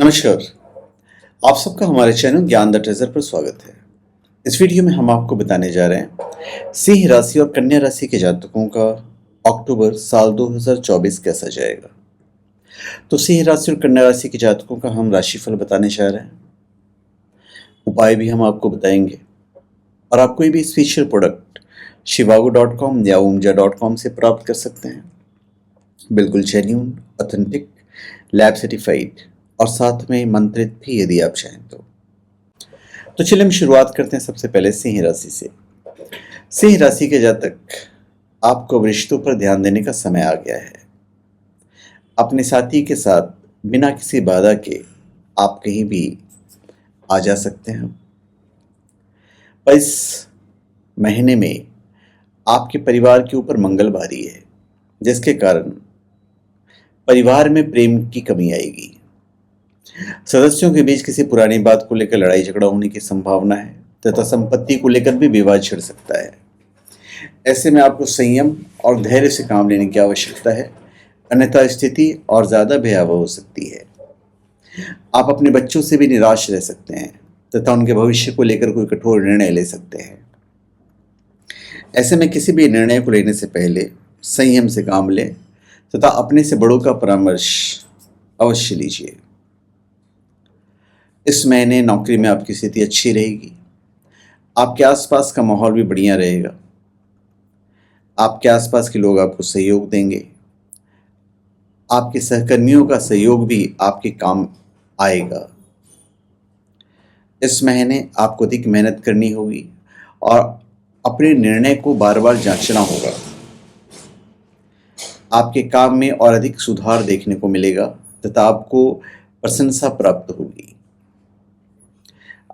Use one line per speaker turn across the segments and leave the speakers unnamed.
नमस्कार। आप सबका हमारे चैनल ज्ञान द ट्रेजर पर स्वागत है। इस वीडियो में हम आपको बताने जा रहे हैं सिंह राशि और कन्या राशि के जातकों का अक्टूबर साल 2024 कैसा जाएगा। तो सिंह राशि और कन्या राशि के जातकों का हम राशिफल बताने जा रहे हैं, उपाय भी हम आपको बताएंगे और आप कोई भी स्पेशल प्रोडक्ट shivago.com या umja.com से प्राप्त कर सकते हैं, बिल्कुल जेन्युइन, ऑथेंटिक, लैब सर्टिफाइड और साथ में मंत्रित भी यदि आप चाहें तो चलिए हम शुरुआत करते हैं सबसे पहले सिंह राशि से। सिंह राशि के जातक, आपको रिश्तों पर ध्यान देने का समय आ गया है। अपने साथी के साथ बिना किसी बाधा के आप कहीं भी आ जा सकते हैं। पर इस महीने में आपके परिवार के ऊपर मंगल भारी है, जिसके कारण परिवार में प्रेम की कमी आएगी। सदस्यों के बीच किसी पुरानी बात को लेकर लड़ाई झगड़ा होने की संभावना है तथा संपत्ति को लेकर भी विवाद छिड़ सकता है। ऐसे में आपको संयम और धैर्य से काम लेने की आवश्यकता है, अन्यथा स्थिति और ज्यादा भयावह हो सकती है। आप अपने बच्चों से भी निराश रह सकते हैं तथा उनके भविष्य को लेकर कोई कठोर निर्णय ले सकते हैं। ऐसे में किसी भी निर्णय को लेने से पहले संयम से काम लें तथा अपने से बड़ों का परामर्श अवश्य लीजिए। इस महीने नौकरी में आपकी स्थिति अच्छी रहेगी। आपके आसपास का माहौल भी बढ़िया रहेगा। आपके आसपास के लोग आपको सहयोग देंगे। आपके सहकर्मियों का सहयोग भी आपके काम आएगा। इस महीने आपको अधिक मेहनत करनी होगी और अपने निर्णय को बार बार जांचना होगा। आपके काम में और अधिक सुधार देखने को मिलेगा तथा आपको प्रशंसा प्राप्त होगी।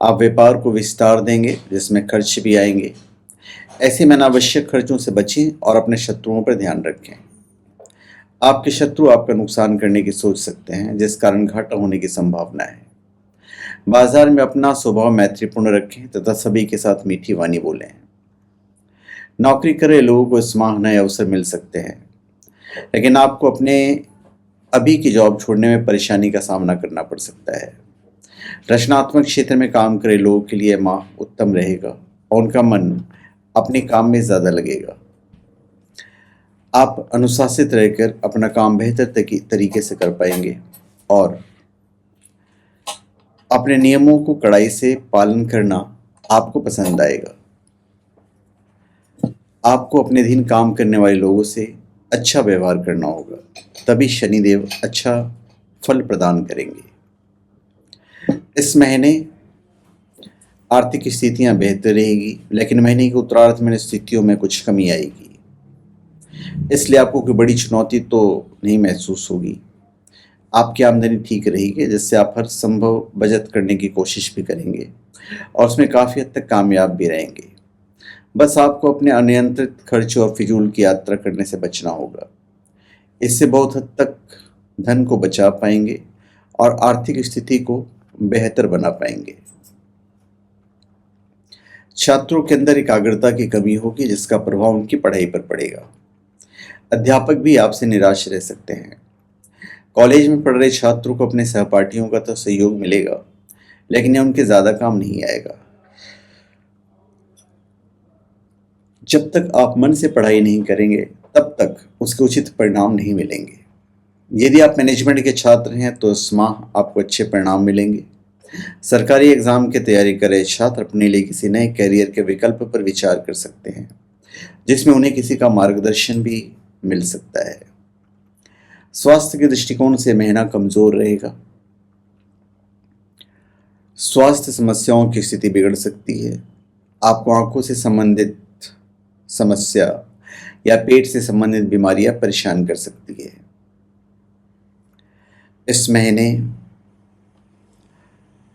आप व्यापार को विस्तार देंगे, जिसमें खर्च भी आएंगे। ऐसे में अनावश्यक खर्चों से बचें और अपने शत्रुओं पर ध्यान रखें। आपके शत्रु आपका नुकसान करने की सोच सकते हैं, जिस कारण घाटा होने की संभावना है। बाजार में अपना स्वभाव मैत्रीपूर्ण रखें तथा सभी के साथ मीठी वाणी बोलें। नौकरी कर रहे लोगों को इस माह नए अवसर मिल सकते हैं, लेकिन आपको अपने अभी की जॉब छोड़ने में परेशानी का सामना करना पड़ सकता है। रचनात्मक क्षेत्र में काम करे लोगों के लिए माह उत्तम रहेगा और उनका मन अपने काम में ज्यादा लगेगा। आप अनुशासित रहकर अपना काम बेहतर तरीके से कर पाएंगे और अपने नियमों को कड़ाई से पालन करना आपको पसंद आएगा। आपको अपने अधीन काम करने वाले लोगों से अच्छा व्यवहार करना होगा, तभी शनिदेव अच्छा फल प्रदान करेंगे। इस महीने आर्थिक स्थितियां बेहतर रहेगी, लेकिन महीने के उत्तरार्ध में स्थितियों में कुछ कमी आएगी। इसलिए आपको कोई बड़ी चुनौती तो नहीं महसूस होगी। आपकी आमदनी ठीक रहेगी, जिससे आप हर संभव बचत करने की कोशिश भी करेंगे और उसमें काफ़ी हद तक कामयाब भी रहेंगे। बस आपको अपने अनियंत्रित खर्च और फिजूल की यात्रा करने से बचना होगा। इससे बहुत हद तक धन को बचा पाएंगे और आर्थिक स्थिति को बेहतर बना पाएंगे। छात्रों के अंदर एकाग्रता की कमी होगी, जिसका प्रभाव उनकी पढ़ाई पर पड़ेगा। अध्यापक भी आपसे निराश रह सकते हैं। कॉलेज में पढ़ रहे छात्रों को अपने सहपाठियों का तो सहयोग मिलेगा, लेकिन यह उनके ज्यादा काम नहीं आएगा। जब तक आप मन से पढ़ाई नहीं करेंगे, तब तक उसके उचित परिणाम नहीं मिलेंगे। यदि आप मैनेजमेंट के छात्र हैं तो इस माह आपको अच्छे परिणाम मिलेंगे। सरकारी एग्जाम की तैयारी कर रहे छात्र अपने लिए किसी नए कैरियर के विकल्प पर विचार कर सकते हैं, जिसमें उन्हें किसी का मार्गदर्शन भी मिल सकता है। स्वास्थ्य के दृष्टिकोण से महीना कमजोर रहेगा। स्वास्थ्य समस्याओं की स्थिति बिगड़ सकती है। आपको आंखों से संबंधित समस्या या पेट से संबंधित बीमारियां परेशान कर सकती है। इस महीने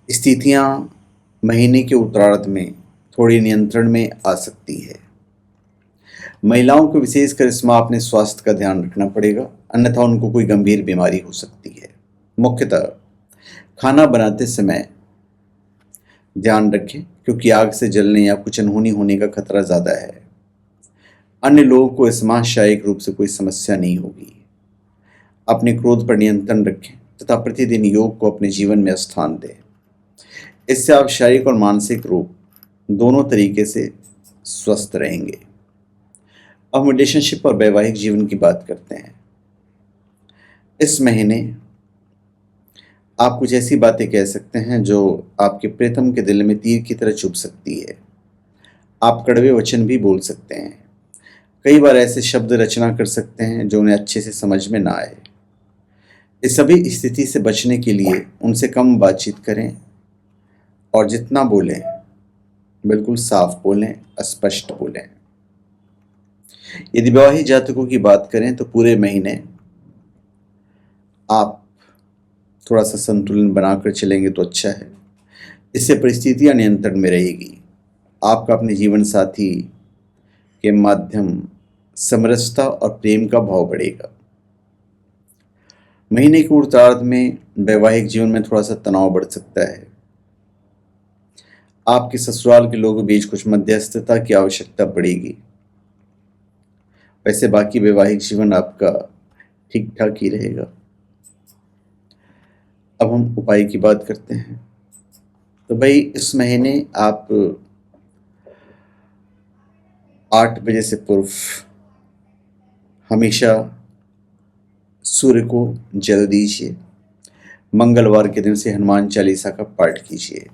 स्थितियां महीने के उत्तरार्ध में थोड़ी नियंत्रण में आ सकती है। महिलाओं को विशेषकर इस माह अपने स्वास्थ्य का ध्यान रखना पड़ेगा, अन्यथा उनको कोई गंभीर बीमारी हो सकती है। मुख्यतः खाना बनाते समय ध्यान रखें, क्योंकि आग से जलने या कुछ अनहोनी होने का खतरा ज़्यादा है। अन्य लोगों को इस माह शारीरिक रूप से कोई समस्या नहीं होगी। अपने क्रोध पर नियंत्रण रखें तथा प्रतिदिन योग को अपने जीवन में स्थान दें। इससे आप शारीरिक और मानसिक रूप दोनों तरीके से स्वस्थ रहेंगे। अब रिलेशनशिप और वैवाहिक जीवन की बात करते हैं। इस महीने आप कुछ ऐसी बातें कह सकते हैं जो आपके प्रियतम के दिल में तीर की तरह चुभ सकती है। आप कड़वे वचन भी बोल सकते हैं। कई बार ऐसे शब्द रचना कर सकते हैं जो उन्हें अच्छे से समझ में ना आए। इस सभी स्थिति से बचने के लिए उनसे कम बातचीत करें और जितना बोलें बिल्कुल साफ बोलें, स्पष्ट बोलें। यदि विवाहित जातकों की बात करें तो पूरे महीने आप थोड़ा सा संतुलन बनाकर चलेंगे तो अच्छा है। इससे परिस्थितियां नियंत्रण में रहेगी। आपका अपने जीवन साथी के माध्यम समरसता और प्रेम का भाव बढ़ेगा। महीने के उत्तरार्ध में वैवाहिक जीवन में थोड़ा सा तनाव बढ़ सकता है। आपके ससुराल के लोगों के बीच कुछ मध्यस्थता की आवश्यकता पड़ेगी। वैसे बाकी वैवाहिक जीवन आपका ठीक ठाक ही रहेगा। अब हम उपाय की बात करते हैं। तो भाई इस महीने आप 8 बजे से पूर्व हमेशा सूर्य को जल दीजिए। मंगलवार के दिन से हनुमान चालीसा का पाठ कीजिए।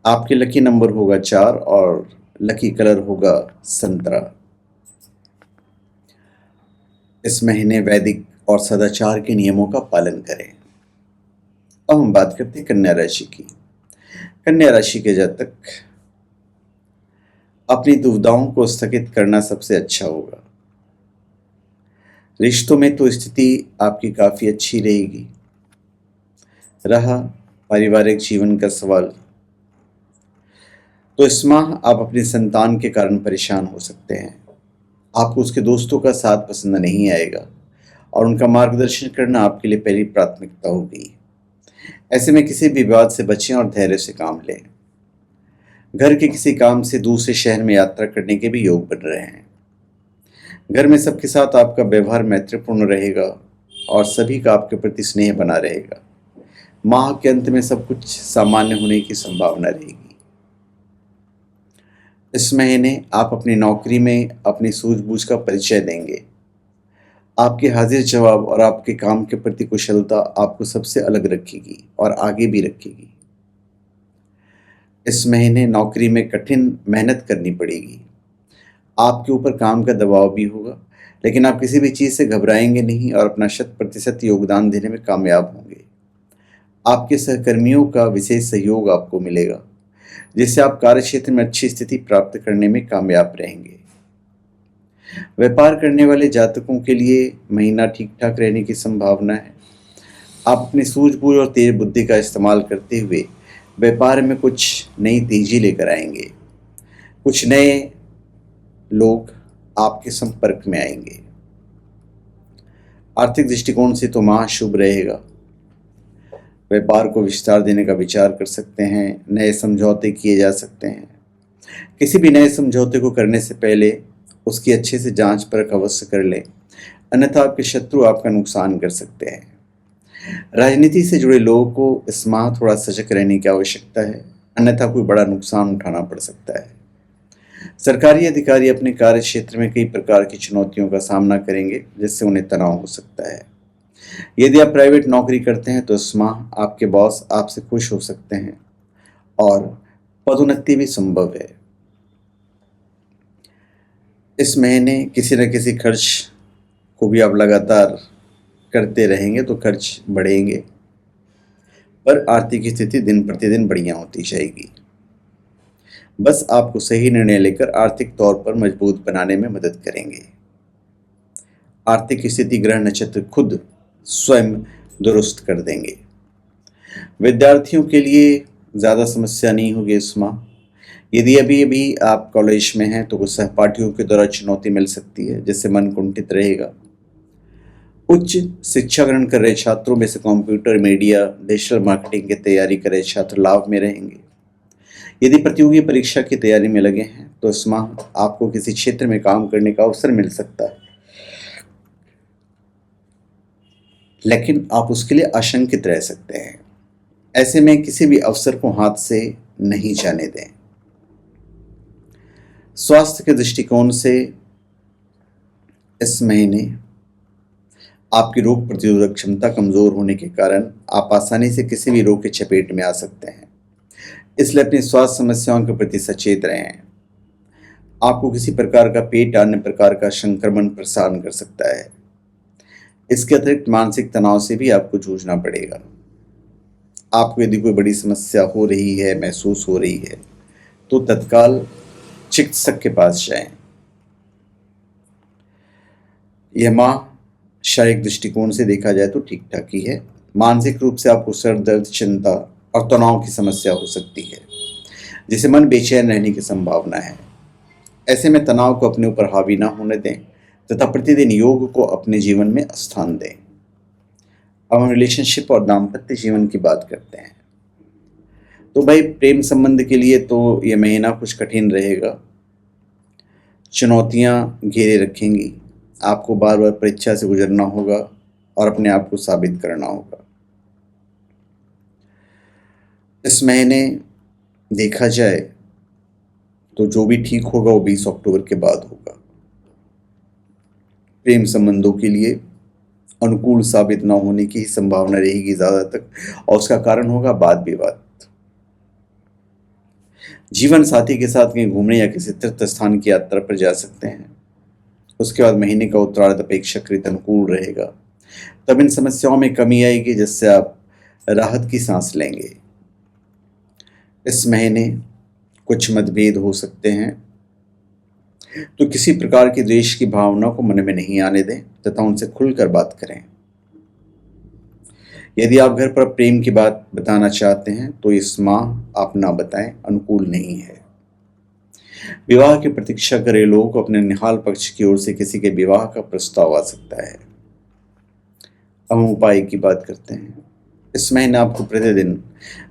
आपके लकी नंबर होगा 4 और लकी कलर होगा संतरा। इस महीने वैदिक और सदाचार के नियमों का पालन करें। अब हम बात करते हैं कन्या राशि की। कन्या राशि के जातक अपनी दुविधाओं को स्थगित करना सबसे अच्छा होगा। रिश्तों में तो स्थिति आपकी काफी अच्छी रहेगी। रहा पारिवारिक जीवन का सवाल, तो इस माह आप अपनी संतान के कारण परेशान हो सकते हैं। आपको उसके दोस्तों का साथ पसंद नहीं आएगा और उनका मार्गदर्शन करना आपके लिए पहली प्राथमिकता होगी। ऐसे में किसी भी विवाद से बचें और धैर्य से काम लें। घर के किसी काम से दूसरे शहर में यात्रा करने के भी योग बन रहे हैं। घर में सबके साथ आपका व्यवहार मैत्रीपूर्ण रहेगा और सभी का आपके प्रति स्नेह बना रहेगा। माह के अंत में सब कुछ सामान्य होने की संभावना रहेगी। इस महीने आप अपनी नौकरी में अपनी सूझबूझ का परिचय देंगे। आपके हाजिर जवाब और आपके काम के प्रति कुशलता आपको सबसे अलग रखेगी और आगे भी रखेगी। इस महीने नौकरी में कठिन मेहनत करनी पड़ेगी। आपके ऊपर काम का दबाव भी होगा, लेकिन आप किसी भी चीज़ से घबराएंगे नहीं और अपना 100% योगदान देने में कामयाब होंगे। आपके सहकर्मियों का विशेष सहयोग आपको मिलेगा, जिससे आप कार्यक्षेत्र में अच्छी स्थिति प्राप्त करने में कामयाब रहेंगे। व्यापार करने वाले जातकों के लिए महीना ठीक ठाक रहने की संभावना है। आप अपनी सूझबूझ और तेज बुद्धि का इस्तेमाल करते हुए व्यापार में कुछ नई तेजी लेकर आएंगे। कुछ नए लोग आपके संपर्क में आएंगे। आर्थिक दृष्टिकोण से तो माह शुभ रहेगा। व्यापार को विस्तार देने का विचार कर सकते हैं। नए समझौते किए जा सकते हैं। किसी भी नए समझौते को करने से पहले उसकी अच्छे से जांच परख अवश्य कर लें, अन्यथा आपके शत्रु आपका नुकसान कर सकते हैं। राजनीति से जुड़े लोगों को इस माह थोड़ा सजग रहने की आवश्यकता है, अन्यथा कोई बड़ा नुकसान उठाना पड़ सकता है। सरकारी अधिकारी अपने कार्य क्षेत्र में कई प्रकार की चुनौतियों का सामना करेंगे, जिससे उन्हें तनाव हो सकता है। यदि आप प्राइवेट नौकरी करते हैं तो इस माह आपके बॉस आपसे खुश हो सकते हैं और पदोन्नति भी संभव है। इस महीने किसी न किसी खर्च को भी आप लगातार करते रहेंगे तो खर्च बढ़ेंगे, पर आर्थिक स्थिति दिन प्रतिदिन बढ़िया होती जाएगी। बस आपको सही निर्णय लेकर आर्थिक तौर पर मजबूत बनाने में मदद करेंगे। आर्थिक स्थिति ग्रह नक्षत्र खुद स्वयं दुरुस्त कर देंगे। विद्यार्थियों के लिए ज़्यादा समस्या नहीं होगी इस माह। यदि अभी अभी आप कॉलेज में हैं तो कुछ सहपाठियों के द्वारा चुनौती मिल सकती है, जिससे मन कुंठित रहेगा। उच्च शिक्षा ग्रहण कर रहे छात्रों में से कंप्यूटर, मीडिया, डिजिटल मार्केटिंग की तैयारी कर रहे छात्र लाभ में रहेंगे। यदि प्रतियोगी परीक्षा की तैयारी में लगे हैं तो इस माह आपको किसी क्षेत्र में काम करने का अवसर मिल सकता है। लेकिन आप उसके लिए आशंकित रह सकते हैं। ऐसे में किसी भी अवसर को हाथ से नहीं जाने दें। स्वास्थ्य के दृष्टिकोण से इस महीने आपकी रोग प्रतिरोधक क्षमता कमजोर होने के कारण आप आसानी से किसी भी रोग की चपेट में आ सकते हैं। इसलिए अपनी स्वास्थ्य समस्याओं के प्रति सचेत रहें। आपको किसी प्रकार का पेट अन्य प्रकार का संक्रमण प्रसारण कर सकता है। इसके अतिरिक्त मानसिक तनाव से भी आपको जूझना पड़ेगा। आपको यदि कोई बड़ी समस्या हो रही है, महसूस हो रही है, तो तत्काल चिकित्सक के पास जाएं। यह माह शारीरिक दृष्टिकोण से देखा जाए तो ठीक ठाक ही है। मानसिक रूप से आपको सर दर्द, चिंता और तनाव की समस्या हो सकती है, जिससे मन बेचैन रहने की संभावना है। ऐसे में तनाव को अपने ऊपर हावी ना होने दें तथा प्रतिदिन योग को अपने जीवन में स्थान दें। अब हम रिलेशनशिप और दाम्पत्य जीवन की बात करते हैं। तो भाई, प्रेम संबंध के लिए तो यह महीना कुछ कठिन रहेगा। चुनौतियां घेरे रखेंगी। आपको बार बार परीक्षा से गुजरना होगा और अपने आप को साबित करना होगा। इस महीने देखा जाए तो जो भी ठीक होगा वो 20 अक्टूबर के बाद होगा। प्रेम संबंधों के लिए अनुकूल साबित न होने की संभावना रहेगी ज़्यादा तक, और उसका कारण होगा वाद विवाद। जीवन साथी के साथ कहीं घूमने या किसी तीर्थ स्थान की यात्रा पर जा सकते हैं। उसके बाद महीने का उत्तरार्ध अपेक्षाकृत अनुकूल रहेगा। तब इन समस्याओं में कमी आएगी, जिससे आप राहत की सांस लेंगे। इस महीने कुछ मतभेद हो सकते हैं, तो किसी प्रकार की द्वेष की भावना को मन में नहीं आने दें तथा उनसे खुलकर बात करें। यदि आप घर पर प्रेम की बात बताना चाहते हैं तो इस माह आप ना बताएं, अनुकूल नहीं है। विवाह की प्रतीक्षा कर रहे लोगों को अपने निहाल पक्ष की ओर से किसी के विवाह का प्रस्ताव आ सकता है। अब हम उपाय की बात करते हैं। इस महीने आपको प्रतिदिन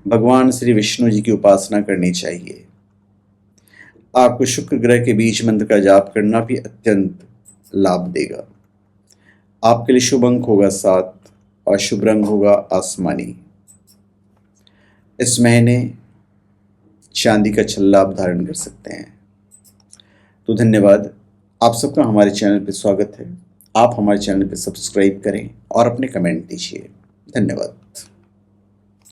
भगवान श्री विष्णु जी की उपासना करनी चाहिए। आपको शुक्र ग्रह के बीज मंत्र का जाप करना भी अत्यंत लाभ देगा। आपके लिए शुभ अंक होगा 7 और शुभ रंग होगा आसमानी। इस महीने चांदी का छल्ला आप धारण कर सकते हैं। तो धन्यवाद। आप सबका हमारे चैनल पर स्वागत है। आप हमारे चैनल पर सब्सक्राइब करें और अपने कमेंट दीजिए। धन्यवाद।